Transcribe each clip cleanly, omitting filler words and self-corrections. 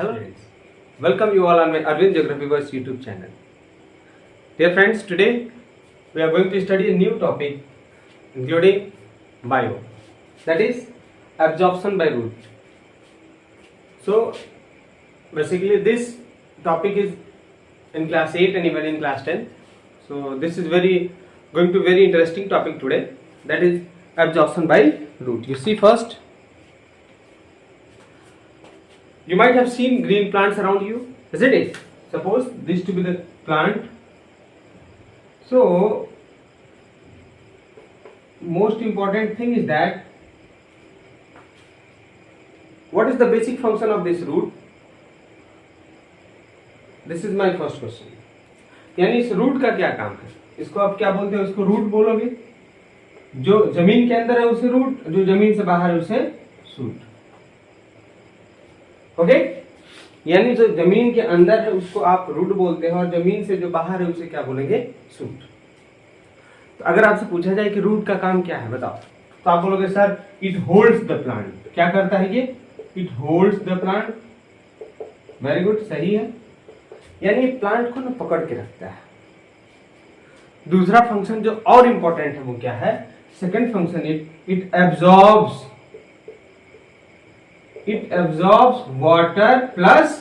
Hello friends, welcome you all on my Arvind Geography Verse YouTube channel. Dear friends, today we are going to study a new topic including bio, that is absorption by root. So basically this topic is in class 8 and even in class 10. So this is going to very interesting topic today, that is absorption by root. You see, first you might have seen green plants around you, isn't it? Suppose this to be the plant. So most important thing is that what is the basic function of this root? This is my first question. यानी इस root का क्या काम है? इसको आप क्या बोलते हो? इसको रूट बोलोगे? जो जमीन के अंदर है उसे रूट, जो जमीन से बाहर है उसे शूट. ओके? यानी जो जमीन के अंदर है उसको आप रूट बोलते हैं और जमीन से जो बाहर है उसे क्या बोलेंगे? शूट. तो अगर आपसे पूछा जाए कि रूट का काम क्या है बताओ, तो आप बोलोगे sir it holds the plant. क्या करता है ये? It holds the plant. Very good, सही है. यानी प्लांट को ना पकड़ के रखता है. दूसरा फंक्शन जो और इंपॉर्टेंट है वो क्या है? Second function it absorbs water plus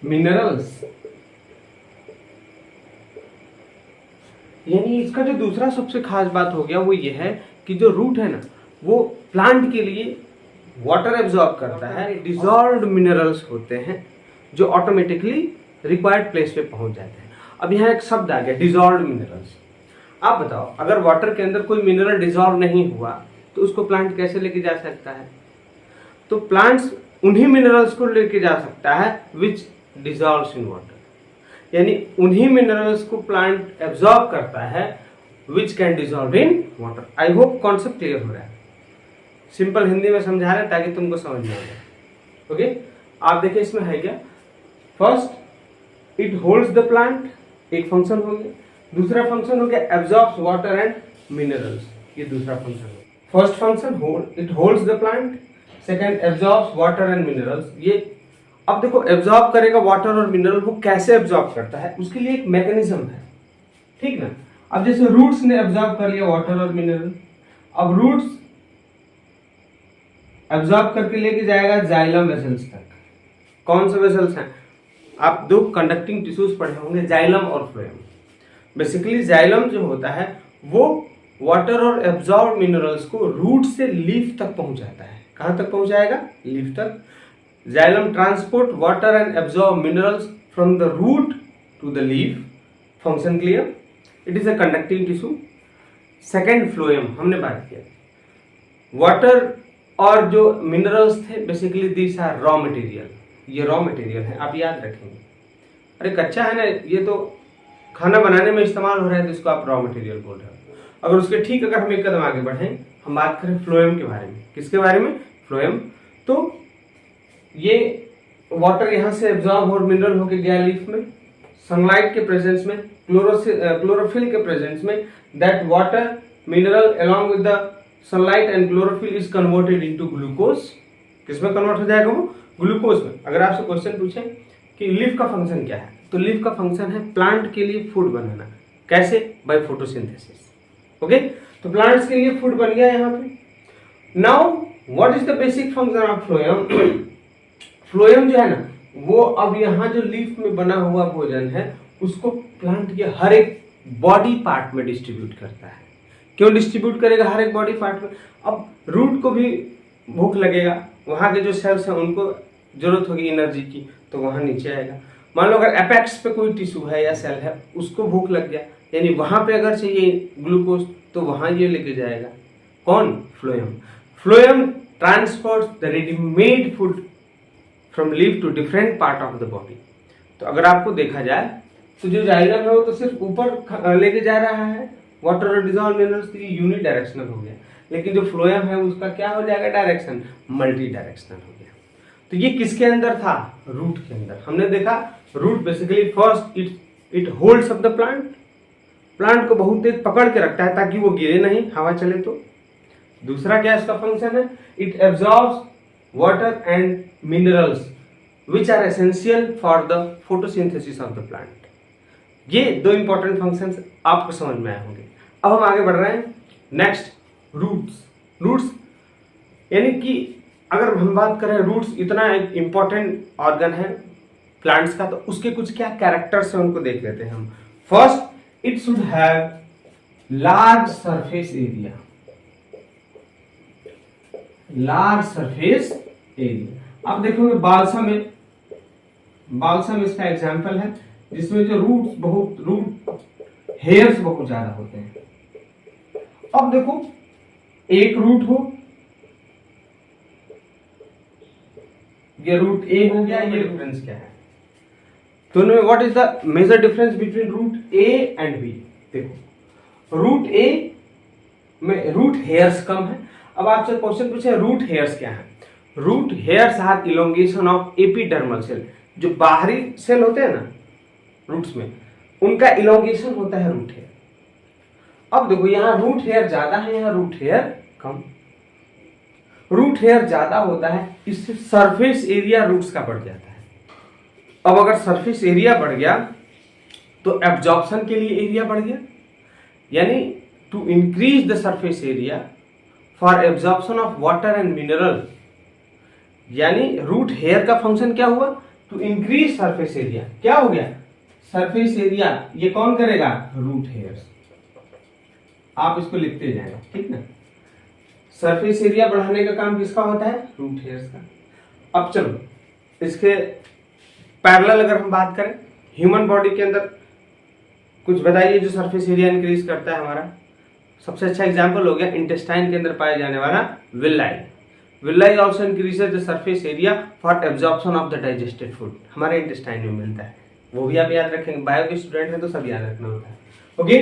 minerals. यानी इसका जो दूसरा सबसे खास बात हो गया वो ये है कि जो रूट है ना वो प्लांट के लिए वाटर एब्जॉर्ब करता है. डिसॉल्व्ड मिनरल्स होते हैं जो ऑटोमेटिकली रिक्वायर्ड प्लेस पे पहुंच जाते हैं. अब यहाँ एक शब्द आ गया डिसॉल्व्ड मिनरल्स. आप बताओ, अगर वाटर के अंदर कोई मिनरल डिसॉल्व नहीं हुआ तो उसको प्लांट कैसे लेके जा सकता है? तो प्लांट्स उन्हीं मिनरल्स को लेके जा सकता है विच डिसॉल्व्स इन वाटर. यानी उन्हीं मिनरल्स को प्लांट एब्जॉर्ब करता है which can dissolve in water. I hope concept clear हो रहा है. सिंपल हिंदी में समझा रहे हैं ताकि तुमको समझ में आ जाए. ओके, आप देखिए इसमें है क्या? First it holds the plant, एक फंक्शन हो गया. दूसरा फंक्शन हो गया एब्जॉर्ब्स वाटर एंड मिनरल्स, ये दूसरा फंक्शन है. First function it holds the plant, second absorbs water and minerals. ये अब देखो एब्जॉर्ब करेगा वाटर और मिनरल, वो कैसे एब्जॉर्ब करता है उसके लिए एक मैकेनिज्म है, ठीक ना. अब जैसे रूट्स ने एब्जॉर्ब कर लिया वाटर और मिनरल, अब रूट्स एब्जॉर्ब करके लेके जाएगा जाइलम वेसल्स तक. कौन से वेसल्स हैं? आप दो कंडक्टिंग टिश्यूज पढ़े होंगे, जाइलम और फ्लोएम. बेसिकली जाइलम जो होता है वो वाटर और एब्जॉर्ब मिनरल्स को रूट से लीफ तक पहुंचाता है. कहां तक पहुंचाएगा? लीफ तक. Xylem transport water and absorb minerals from the root to the leaf. Function clear? It is a conducting tissue. Second phloem, हमने बात किया वाटर और जो मिनरल्स थे basically this are raw material. ये रॉ मटेरियल है, आप याद रखेंगे. अरे कच्चा है ना, ये तो खाना बनाने में इस्तेमाल हो रहा है तो इसको आप रॉ मटेरियल बोल रहे हो. अगर उसके ठीक अगर हम एक कदम आगे बढ़ें, हम बात करें फ्लोएम के बारे में. किसके बारे में? फ्लोएम. तो ये वाटर यहाँ से एब्जॉर्ब और मिनरल होके गया लीफ में. सनलाइट के प्रेजेंस में, क्लोरोफिल के प्रेजेंस में, that water mineral along with the sunlight and chlorophyll is converted into glucose. किसमें कन्वर्ट हो जाएगा वो? ग्लूकोज में. अगर आपसे क्वेश्चन पूछे कि लीफ का फंक्शन क्या है, तो लीफ का फंक्शन है प्लांट के लिए फूड बनाना. कैसे? By photosynthesis. ओके, तो प्लांट्स के लिए फूड बन गया यहाँ पे. Now what is the basic function of phloem? Phloem जो है ना वो अब यहाँ जो लीफ में बना हुआ भोजन है उसको प्लांट के हर एक बॉडी पार्ट में डिस्ट्रीब्यूट करता है. क्यों डिस्ट्रीब्यूट करेगा हर एक बॉडी पार्ट में? अब रूट को भी भूख लगेगा, वहां के जो सेल्स हैं उनको जरूरत होगी एनर्जी की, तो वहां नीचे आएगा. मान लो अगर एपेक्स पे कोई टिश्यू है या सेल है उसको भूख लग गया, यानी वहां पे अगर चाहिए ग्लूकोज तो वहां ये लेके जाएगा. कौन? Phloem. Phloem transfers the readymade food from leaf to different part of the body. तो अगर आपको देखा जाए तो जो जाइलम है वो तो सिर्फ ऊपर लेके जा रहा है वाटर और डिसॉल्व्ड मिनरल्स, तो ये यूनि डायरेक्शनल हो गया. लेकिन जो फ्लोएम है उसका क्या हो जाएगा? डायरेक्शन मल्टी डायरेक्शनल हो गया. तो ये किसके अंदर था? रूट के अंदर. हमने देखा root basically first it holds up the plant. Plant को बहुत तेज पकड़ के रखता है ताकि वो गिरे नहीं, हवा चले तो. दूसरा क्या इसका फंक्शन है? It absorbs water and minerals which are essential for the photosynthesis of the plant. ये दो इंपॉर्टेंट फंक्शंस आपको समझ में आए होंगे। अब हम आगे बढ़ रहे हैं। नेक्स्ट, रूट्स यानी कि अगर हम बात करें रूट्स इतना एक इंपॉर्टेंट ऑर्गन है प्लांट्स का, तो उसके कुछ क्या कैरेक्टर्स हैं उनको देख लेते हैं हम। First, it should have large surface area. Large surface area, आप देखोगे बालसम इसका एग्जाम्पल है, जिसमें जो रूट हेयर्स बहुत ज्यादा होते हैं। अब देखो, एक रूट हो, ये रूट ए हो गया, ये डिफरेंस क्या है दोनों में? What is the major difference between root A and B? देखो, रूट ए में रूट हेयर्स कम है। अब आपसे क्वेश्चन पूछे रूट हेयर्स क्या है? Root hairs are elongation of epidermal cell. जो बाहरी सेल होते हैं ना रूट्स में, उनका इलोंगेशन होता है रूट हेयर। अब देखो, यहाँ रूट हेयर ज्यादा है, यहाँ रूट हेयर कम। रूट हेयर ज्यादा होता है, इससे सरफेस एरिया रूट्स का बढ़ जाता है। अब अगर सरफेस एरिया बढ़ गया तो एब्जॉर्प्शन के लिए एरिया बढ़ गया, यानी to increase the surface area for absorption of water and mineral, यानी रूट हेयर का फंक्शन क्या हुआ? To increase surface area. क्या हो गया? सरफेस एरिया ये कौन करेगा? Root hairs. आप इसको लिखते जाएगा, ठीक ना? सरफेस एरिया बढ़ाने का काम किसका होता है? रूट हेयर्स का। अब चलो इसके पैरेलल अगर हम बात करें, ह्यूमन बॉडी के अंदर कुछ बताइए जो सरफेस एरिया इंक्रीज करता है हमारा। सबसे अच्छा एग्जांपल हो गया इंटेस्टाइन के अंदर पाया जाने वाला विल्लाई। विल्लाई also increases the surface area for absorption of the digested food. हमारे इंटेस्टाइन में मिलता है, वो भी आप याद रखेंगे। बायो के स्टूडेंट हैं तो सब याद रखना होता है। Okay,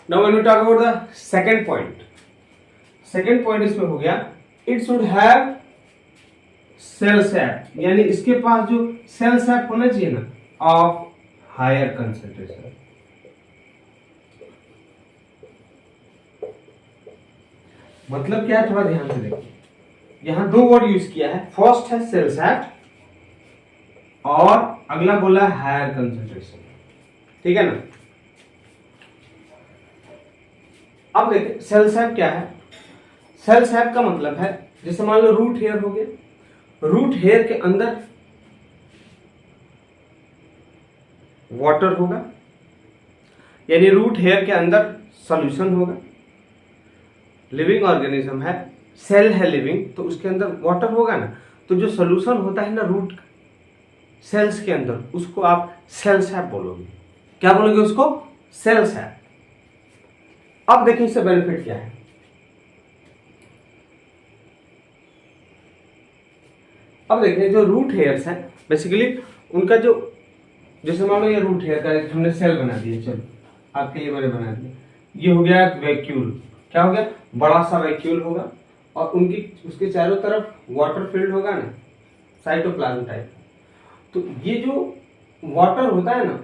now when we talk about the second point, second point इसमें हो गया it should have cell sap, यानी इसके पास जो सेल सैप होना चाहिए ना ऑफ हायर कंसंट्रेशन। मतलब क्या है, थोड़ा ध्यान से देखिए। यहां दो वर्ड यूज किया है, फर्स्ट है सेल सैप और अगला बोला है हायर कंसंट्रेशन, ठीक है ना? अब देखिए सेल सैप क्या है। सेल सैप का मतलब है, जैसे मान लो रूट हेयर हो गया, रूट हेयर के अंदर वाटर होगा, यानी रूट हेयर के अंदर सॉल्यूशन होगा। लिविंग ऑर्गेनिज्म है, सेल है लिविंग, तो उसके अंदर वाटर होगा ना, तो जो सॉल्यूशन होता है ना रूट सेल्स के अंदर, उसको आप सेल सैप बोलोगे। क्या बोलोगे उसको? Cell sap. अब देखिए इससे बेनिफिट क्या है। अब देखिए जो रूट हेयर्स हैं बेसिकली उनका जो, जैसे मान लो ये रूट हेयर का हमने सेल बना दिया, चलो आपके लिए मैंने बना दिया, ये हो गया वैक्यूल। क्या हो गया? बड़ा सा वैक्यूल होगा और उनकी उसके चारों तरफ वाटर फील्ड होगा ना, साइटोप्लाज्म टाइप। तो ये जो वाटर होता है ना,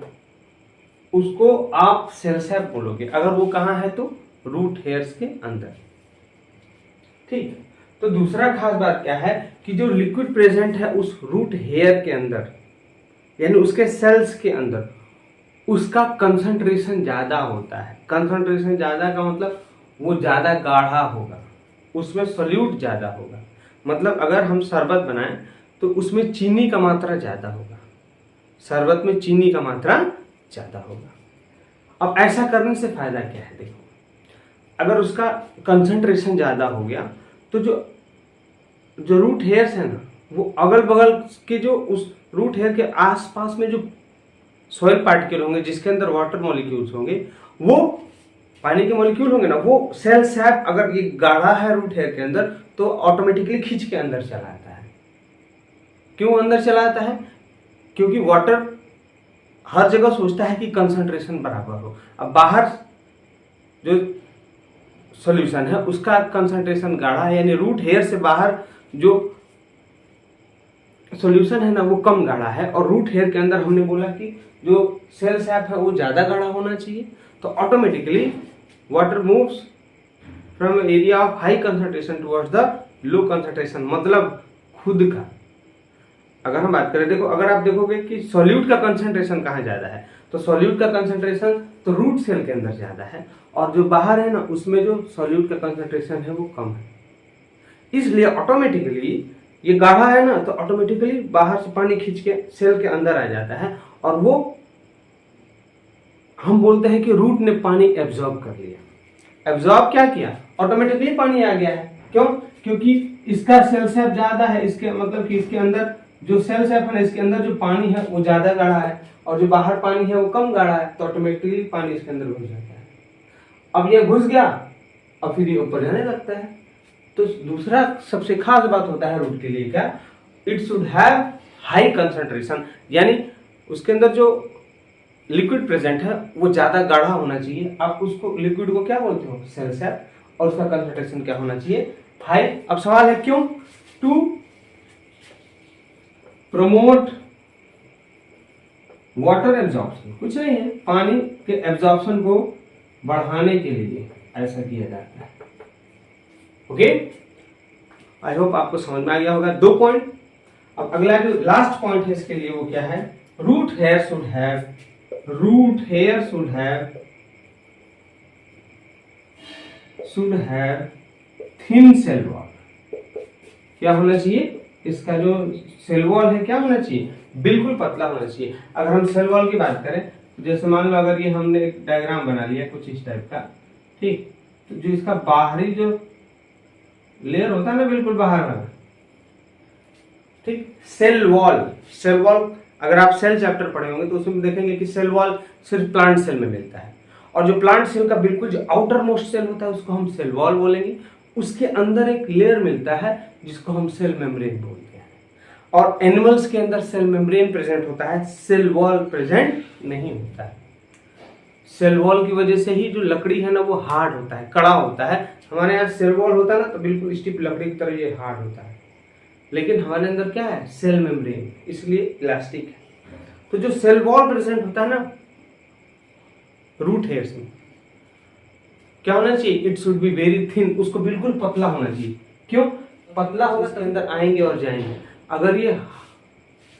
उसको आप सेल सैप बोलोगे अगर वो कहाँ है तो रूट हेयर्स के अंदर, ठीक है? तो दूसरा खास बात क्या है कि जो लिक्विड प्रेजेंट है उस रूट हेयर के अंदर, यानी उसके सेल्स के अंदर, उसका कंसंट्रेशन ज्यादा होता है। कंसंट्रेशन ज्यादा का मतलब वो ज्यादा गाढ़ा होगा, उसमें सोल्यूट ज्यादा होगा। मतलब अगर हम शरबत बनाएं तो उसमें चीनी का मात्रा ज्यादा होगा, शरबत में चीनी का मात्रा ज्यादा होगा। अब ऐसा करने से फायदा क्या है? देखो, अगर उसका कंसंट्रेशन ज्यादा हो गया तो जो रूट हेयर्स है ना, वो अगल बगल के जो उस रूट हेयर के आसपास में जो सॉइल पार्टिकल होंगे जिसके अंदर वाटर मॉलिक्यूल्स होंगे, वो पानी के मॉलिक्यूल होंगे ना, वो सेल सैप अगर ये गाढ़ा है रूट हेयर के अंदर तो ऑटोमेटिकली खींच के अंदर चला आता है। क्यों अंदर चला आता है? क्योंकि वाटर हर जगह सोचता है कि कंसंट्रेशन बराबर हो। अब बाहर जो सॉल्यूशन है उसका कंसंट्रेशन गाढ़ा है, यानी रूट हेयर से बाहर जो सॉल्यूशन है ना वो कम गाढ़ा है, और रूट हेयर के अंदर हमने बोला कि जो सेल सैप है वो ज्यादा गाढ़ा होना चाहिए। तो automatically water moves from area of high concentration towards the low concentration. मतलब खुद का अगर हम बात करें, देखो अगर आप देखोगे कि सॉल्यूट का कंसंट्रेशन कहाँ ज्यादा है, तो सॉल्यूट का कंसंट्रेशन तो रूट सेल के अंदर ज्यादा है, और जो बाहर है ना उसमें जो सॉल्यूट का कंसंट्रेशन है वो कम है। इसलिए ऑटोमेटिकली ये गाढ़ा है ना, तो ऑटोमेटिकली बाहर से पानी खींच के सेल के अंदर आ जाता है, और वो हम बोलते हैं कि रूट ने पानी एब्जॉर्ब कर लिया। एब्जॉर्ब क्या किया, ऑटोमेटिकली पानी आ गया है। क्यों? क्योंकि इसका सेल शेप ज्यादा है, इसके मतलब कि इसके अंदर जो सेल शेप है ना, इसके अंदर जो पानी है वो ज्यादा गाढ़ा है, और जो बाहर पानी है वो कम गाढ़ा है, तो ऑटोमेटिकली पानी इसके अंदर घुस जाता है। अब ये घुस गया और फिर ये ऊपर जाने लगता है। तो दूसरा सबसे खास बात होता है रूट के लिए क्या, it should have high concentration, यानी उसके अंदर जो लिक्विड प्रेजेंट है वो ज्यादा गाढ़ा होना चाहिए। आप उसको लिक्विड को क्या बोलते हो, सेल शेप, और उसका कंसंट्रेशन क्या होना चाहिए, हाई। अब सवाल है क्यों, टू प्रमोट वाटर एब्जॉर्प्शन, कुछ नहीं है, पानी के एब्जॉर्प्शन को बढ़ाने के लिए ऐसा किया जाता है। ओके, आई होप आपको समझ में आ गया होगा। 2 पॉइंट। अब अगला जो लास्ट पॉइंट है इसके लिए वो क्या है, root hair should have thin cell wall. क्या होना चाहिए, इसका जो सेल वॉल है क्या होना चाहिए, बिल्कुल पतला होना चाहिए। अगर हम सेल वॉल की बात करें, तो जैसे मान लो अगर ये हमने एक डायग्राम बना लिया कुछ इस टाइप का, ठीक, तो जो इसका बाहरी जो लेयर होता है ना, बिल्कुल बाहर वाला, ठीक, सेल वॉल अगर आप सेल चैप्टर पढ़े होंगे तो उसमें देखेंगे कि सेल वॉल सिर्फ प्लांट सेल में मिलता है, और जो प्लांट सेल का बिल्कुल जो आउटर मोस्ट सेल होता है उसको हम सेल वॉल बोलेंगे। उसके अंदर एक लेयर मिलता है जिसको हम सेल मेम्ब्रेन बोलते हैं, और एनिमल्स के अंदर सेल मेम्ब्रेन प्रेजेंट होता है, सेल वॉल प्रेजेंट नहीं होता है। सेल वॉल की वजह से ही जो लकड़ी है ना वो हार्ड होता है, कड़ा होता है। हमारे यहाँ सेल वॉल होता है ना तो बिल्कुल स्टिफ लकड़ी की तरह ये हार्ड होता है, लेकिन हमारे अंदर क्या है, सेल मेम्ब्रेन, इसलिए इलास्टिक है। तो जो सेल वॉल प्रेजेंट होता है ना रूट हेयर्स में, क्या होना चाहिए, it should be very thin, उसको बिल्कुल पतला होना चाहिए। क्यों पतला होगा, तो अंदर आएंगे और जाएंगे। अगर ये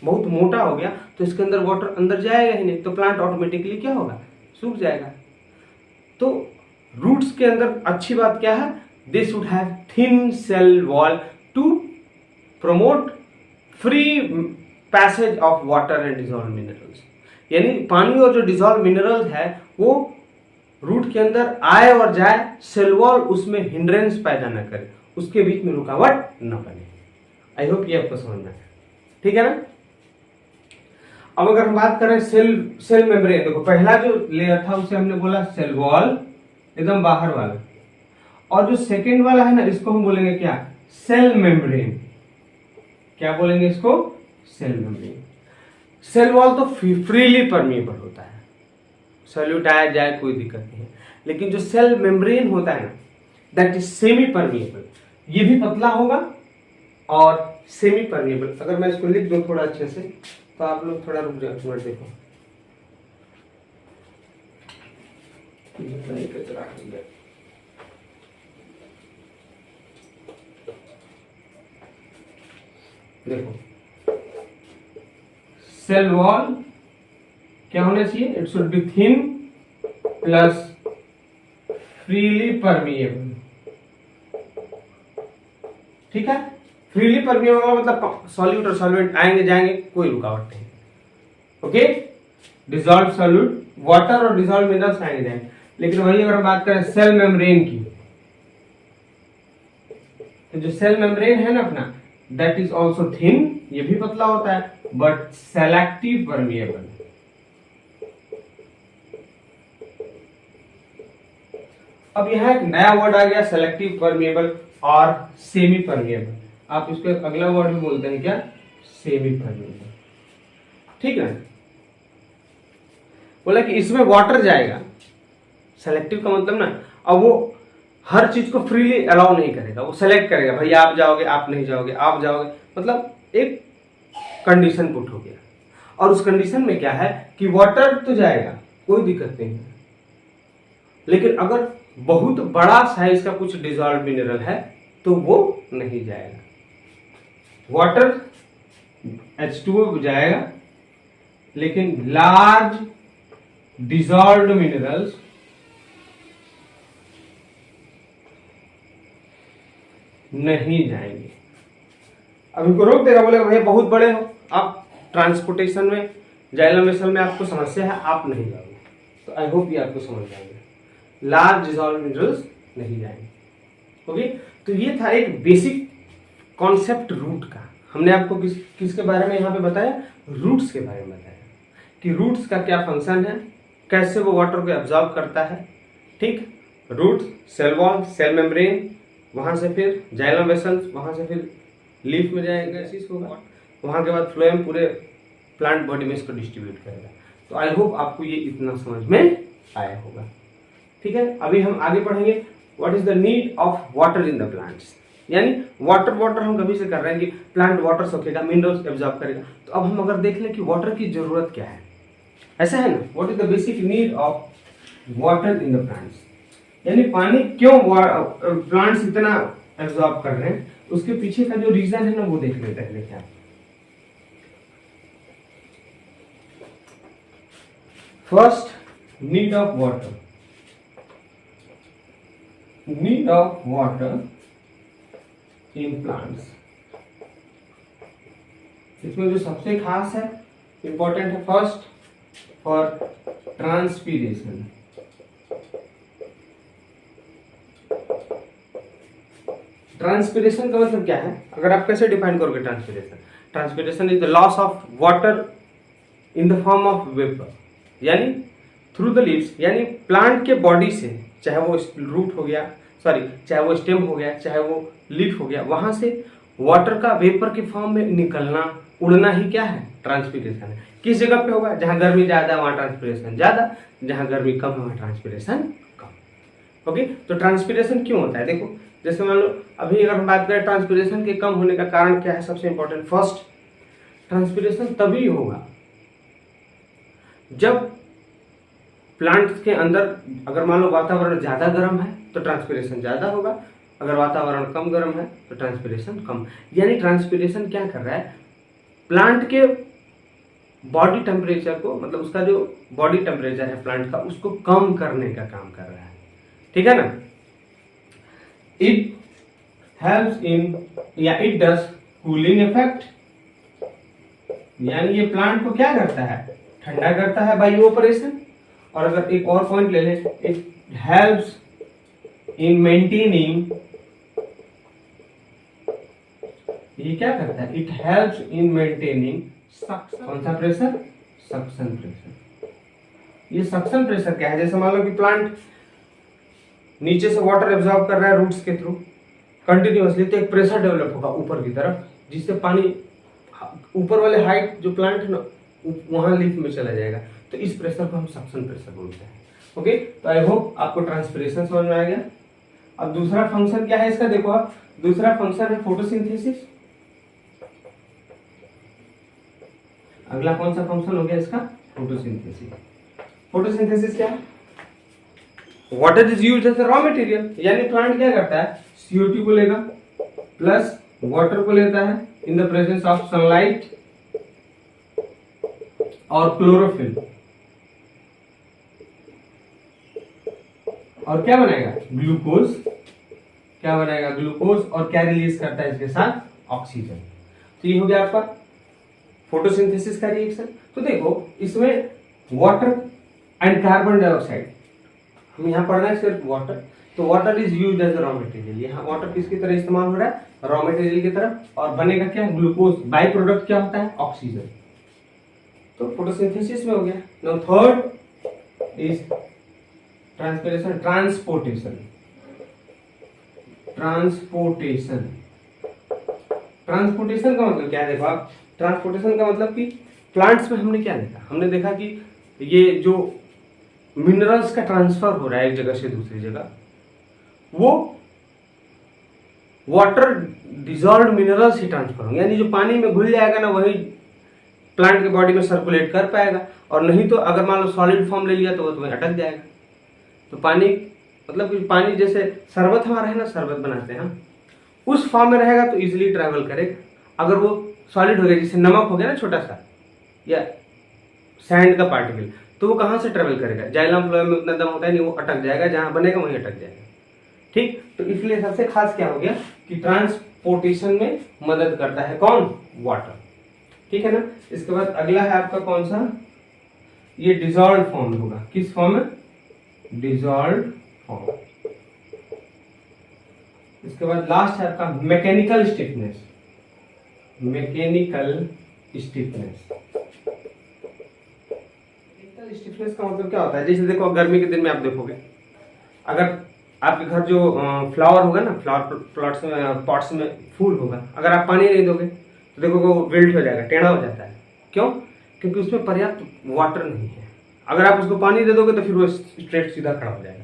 बहुत मोटा हो गया तो इसके अंदर वाटर अंदर जाएगा ही नहीं, तो प्लांट ऑटोमेटिकली क्या होगा, सूख जाएगा। तो रूट्स के अंदर अच्छी बात क्या है, they should have thin cell wall to promote free passage of water and dissolve minerals, यानी पानी और जो डिसॉल्व मिनरल्स है वो रूट के अंदर आए और जाए, सेल वॉल उसमें हिंड्रेंस पैदा न करे, उसके बीच में रुकावट न बने। आई होप ये आपको समझ में आया, ठीक है ना। अब अगर हम बात करें सेल मेम्ब्रेन, देखो पहला जो लेयर था उसे हमने बोला सेल वॉल, एकदम बाहर वाला, और जो सेकेंड वाला है ना इसको हम बोलेंगे क्या, सेल मेम्ब्रेन। क्या बोलेंगे इसको, सेल मेम्ब्रेन। सेल वॉल तो फ्रीली परमिएबल होता है, सॉल्यूट आया जाए कोई दिक्कत नहीं है, लेकिन जो सेल मेम्ब्रेन होता है ना दैट इज सेमी परमिएबल, ये भी पतला होगा और सेमी परमिएबल। अगर मैं इसको लिख दूं थोड़ा अच्छे से तो आप लोग थोड़ा रुक जाओ, थोड़ा देखो, देखो सेल वॉल क्या होना चाहिए, it should be thin plus freely permeable, ठीक है। फ्रीली परमिएबल मतलब सॉल्यूट और सॉल्वेंट आएंगे जाएंगे, कोई रुकावट नहीं, ओके। डिसॉल्व सॉल्यूट, वाटर और डिसॉल्व मिनरल्स आएंगे जाएंगे। लेकिन वही अगर हम बात करें सेल मेम्ब्रेन की, तो जो सेल मेम्ब्रेन है ना अपना, दैट इज ऑल्सो थिन, ये भी पतला होता है, बट सेलेक्टिव परमिएबल। अब यहां एक नया वर्ड आ गया, सेलेक्टिव परमिएबल और सेमी परमिएबल। आप इसको एक अगला वर्ड भी बोलते हैं क्या, सेमी परमिएबल, ठीक है। बोला कि इसमें वाटर जाएगा, सेलेक्टिव का मतलब ना, अब वो हर चीज को फ्रीली अलाउ नहीं करेगा, वो सेलेक्ट करेगा, भाई आप जाओगे, आप नहीं जाओगे, आप जाओगे, मतलब एक कंडीशन पुट हो गया। और उस कंडीशन में क्या है कि वाटर तो जाएगा, कोई दिक्कत नहीं है, लेकिन अगर बहुत बड़ा साइज का कुछ डिसॉल्व मिनरल है तो वो नहीं जाएगा। वाटर H2O जाएगा, लेकिन लार्ज डिजॉल्व्ड मिनरल्स नहीं जाएंगे। अब इनको रोक देगा, बोलेगा भैया बहुत बड़े हो आप, ट्रांसपोर्टेशन में जाइलम वेसल में आपको समस्या है, आप नहीं जाओगे। तो आई होप ये आपको समझ जाएंगे, लार्ज डिजॉल्व्ड मिनरल्स नहीं जाएंगे। ओके, तो ये था एक बेसिक कॉन्सेप्ट रूट का। हमने आपको किसके बारे में यहाँ पे बताया, रूट्स के बारे में बताया कि रूट्स का क्या फंक्शन है, कैसे वो वाटर को एब्जॉर्ब करता है। ठीक, root, cell wall, cell membrane, वहाँ से फिर जाइलम वेसल्स, वहाँ से फिर लीफ में जाएगा, चीज होगा, वहाँ के बाद फ्लोएम पूरे प्लांट बॉडी में इसको डिस्ट्रीब्यूट करेगा। तो आई होप आपको ये इतना समझ में आया होगा। ठीक है, अभी हम आगे पढ़ेंगे what is the need of water in the plants, यानी वाटर हम कभी से कर रहे हैं कि प्लांट वाटर सोखेगा, मिनरल्स एब्जॉर्ब करेगा। तो अब हम अगर देख लें कि वाटर की जरूरत क्या है, ऐसा है ना, what is the basic need of water in the plants, यानी पानी क्यों प्लांट्स इतना एब्जॉर्ब कर रहे हैं, उसके पीछे का जो रीजन है ना वो देख लेते हैं। क्या first, need of water, need of water in plants. इसमें जो सबसे खास है, इंपॉर्टेंट है, फर्स्ट फॉर ट्रांसपीरेशन। ट्रांसपीरेशन का मतलब क्या है, अगर आप कैसे डिफाइन करोगे transpiration, transpiration is the loss of water in the form of vapour, यानी थ्रू द लीव्स, यानी प्लांट के बॉडी से, चाहे वो रूट हो गया, सॉरी चाहे वो स्टेम हो गया, चाहे वो लीफ हो गया, वहां से वाटर का वेपर के फॉर्म में निकलना, उड़ना ही क्या है, ट्रांसपीरेशन है। किस जगह पे होगा, जहां गर्मी ज्यादा है वहां ट्रांसपीरेशन ज्यादा, जहां गर्मी कम है वहां ट्रांसपीरेशन कम। ओके, तो ट्रांसपीरेशन क्यों होता है, देखो जैसे मान लो अभी अगर हम बात करें ट्रांसपीरेशन के कम होने का कारण क्या है, सबसे इंपॉर्टेंट, फर्स्ट ट्रांसपीरेशन तभी होगा जब प्लांट के अंदर, अगर मान लो वातावरण ज्यादा गर्म है तो ट्रांसपीरेशन ज्यादा होगा, अगर वातावरण कम गर्म है तो ट्रांसपीरेशन कम। यानी ट्रांसपीरेशन क्या कर रहा है, प्लांट के बॉडी टेम्परेचर को, मतलब उसका जो बॉडी टेम्परेचर है प्लांट का, उसको कम करने का काम कर रहा है। ठीक है ना, इट हेल्प्स इन, या इट डज कूलिंग इफेक्ट, यानी ये प्लांट को क्या करता है, ठंडा करता है बाय इवेपोरेशन। और अगर एक और पॉइंट ले लें, इट हेल्प्स इन मेंटेनिंग, ये क्या करता है, इट हेल्प्स इन मेंटेनिंग कौन सा प्रेशर, सक्शन प्रेशर। ये सक्शन प्रेशर क्या है, जैसे मान लो कि प्लांट नीचे से वाटर एब्जॉर्ब कर रहा है रूट्स के थ्रू कंटिन्यूअसली, तो एक प्रेशर डेवलप होगा ऊपर की तरफ, जिससे पानी ऊपर वाले हाइट जो प्लांट है ना वहां लीफ में चला जाएगा। तो इस प्रेशर को हम सक्शन प्रेशर बोलते हैं। ओके, तो आई होप आपको ट्रांसपीरेशन समझ में आ गया। अब दूसरा फंक्शन क्या है इसका, देखो आप, दूसरा फंक्शन है फोटोसिंथेसिस। अगला कौन सा फंक्शन हो गया इसका, फोटोसिंथेसिस। फोटोसिंथेसिस क्या है, water is used as a raw material, यानी प्लांट क्या करता है, CO2 को लेगा प्लस वाटर को लेता है in the presence of sunlight और क्लोरोफिल, और क्या बनाएगा, ग्लूकोज, क्या बनाएगा, ग्लूकोज, और क्या रिलीज करता है इसके साथ, ऑक्सीजन। तो ये हो गया आपका फोटोसिंथेसिस का रिएक्शन। तो देखो इसमें वाटर एंड कार्बन डाइऑक्साइड, हम यहाँ पढ़ रहे हैं सिर्फ वाटर, तो water is used as a raw material. यहाँ वाटर किसकी तरह इस्तेमाल हो रहा है, रॉ मटेरियल की तरह, और बनेगा क्या, ग्लूकोज, बाई प्रोडक्ट क्या होता है, ऑक्सीजन। तो फोटोसिंथेसिस में हो गया। Now third is transpiration, transportation. Transportation, transportation का मतलब क्या है, देखो आप, ट्रांसपोर्टेशन का मतलब कि प्लांट्स में हमने क्या देखा, हमने देखा कि ये जो मिनरल्स का ट्रांसफर हो रहा है एक जगह से दूसरी जगह, वो वाटर डिजॉल्व्ड मिनरल्स ही ट्रांसफर होंगे, यानी जो पानी में घुल जाएगा ना वही प्लांट के बॉडी में सर्कुलेट कर पाएगा, और नहीं तो अगर मान लो सॉलिड फॉर्म ले लिया तो वो तुम्हें अटक जाएगा। तो पानी मतलब कि पानी जैसे शरबत हमारा है ना, शरबत बनाते हैं हम, उस फॉर्म में रहेगा तो इजीली ट्रैवल करेगा, अगर वो सॉलिड हो गया, जैसे नमक हो गया ना छोटा सा, या सैंड का पार्टिकल, तो वो कहाँ से ट्रेवल करेगा, जाइलम फ्लोएम में उतना दम होता है नहीं, वो अटक जाएगा, जहां बनेगा वहीं अटक जाएगा। ठीक, तो इसलिए सबसे खास क्या हो गया कि ट्रांसपोर्टेशन में मदद करता है कौन, वाटर। ठीक है ना। इसके बाद अगला है आपका कौन सा, ये डिजॉल्व फॉर्म होगा, किस फॉर्म में, डिजॉल्व फॉर्म। इसके बाद लास्ट है आपका mechanical stiffness, mechanical stiffness. Mechanical stiffness का मतलब क्या होता है, जैसे देखो गर्मी के दिन में आप देखोगे, अगर आपके घर जो फ्लावर होगा ना, फ्लावर प्लॉट्स में, पॉट्स में फूल होगा, अगर आप पानी नहीं दोगे तो देखोगे वो विल्ट हो जाएगा, टेढ़ा हो जाता है। क्यों, क्योंकि उसमें पर्याप्त वाटर नहीं है। अगर आप उसको पानी दे दोगे तो फिर वो स्ट्रेट सीधा खड़ा हो जाएगा।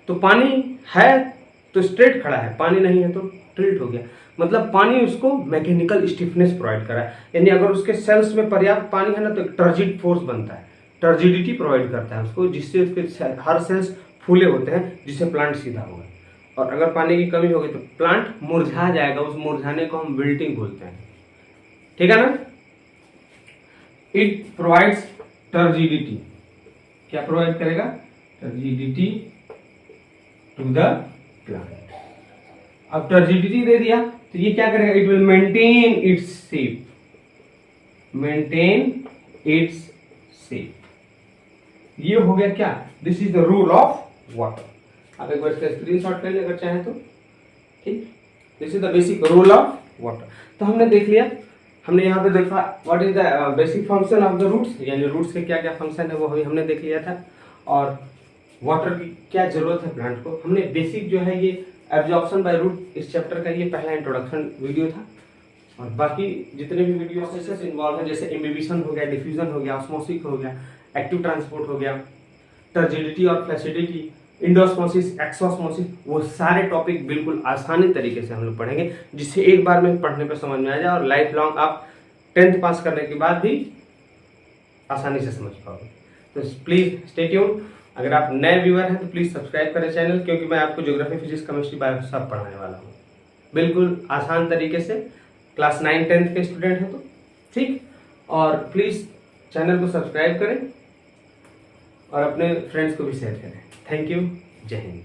तो पानी है तो स्ट्रेट खड़ा है, पानी नहीं है तो टिल्ट हो गया। मतलब पानी उसको मैकेनिकल स्टिफनेस प्रोवाइड करा है, यानी अगर उसके सेल्स में पर्याप्त पानी है ना तो टर्जिड फोर्स बनता है, टर्जिडिटी प्रोवाइड करता है उसको, जिससे उसके हर सेल्स फूले होते हैं, जिससे प्लांट सीधा होगा। और अगर पानी की कमी होगी तो प्लांट मुरझा जाएगा, उस मुरझाने को हम विल्टिंग बोलते हैं। ठीक है ना। इट प्रोवाइड्स टर्जिडिटी, क्या प्रोवाइड करेगा, टर्जिडिटी टू द प्लांट। अब टर्जिडिटी दे दिया तो ये क्या करेगा, it will maintain its shape, maintain its shape. ये हो गया क्या, this is the rule of water. आप एक बार इसका स्क्रीनशॉट कर ले अगर चाहें तो। ठीक, this is the basic rule of water. तो हमने देख लिया, हमने यहाँ पे देखा what is the basic function of the roots, यानी रूट्स के क्या क्या फंक्शन है वो हमने देख लिया था, और वाटर की क्या जरूरत है प्लांट को। हमने बेसिक जो है ये एब्जॉर्प्शन बाय रूट, इस चैप्टर का ये पहला इंट्रोडक्शन वीडियो था। और बाकी जितने भी वीडियो प्रोसेस इन्वॉल्व है, जैसे इम्बिबिशन हो गया, डिफ्यूजन हो गया, ऑस्मोसिस हो गया, एक्टिव ट्रांसपोर्ट हो गया, टर्जिडिटी और फ्लैसिडिटी, इंडोस्मोसिस, एक्सोस्मोसिस, वो सारे टॉपिक बिल्कुल आसानी तरीके से हम लोग पढ़ेंगे, जिससे एक बार में पढ़ने पर समझ में आ जाए और लाइफ लॉन्ग आप 10th पास करने के बाद भी आसानी से समझ पाओगे। तो प्लीज स्टे ट्यून्ड। अगर आप नए व्यूअर हैं तो प्लीज सब्सक्राइब करें चैनल, क्योंकि मैं आपको ज्योग्राफी, फिजिक्स, केमिस्ट्री, बायो सब पढ़ाने वाला हूँ बिल्कुल आसान तरीके से। क्लास 9-10th के स्टूडेंट हैं तो ठीक। और प्लीज चैनल को सब्सक्राइब करें और अपने फ्रेंड्स को भी शेयर करें। थैंक यू, जय हिंद।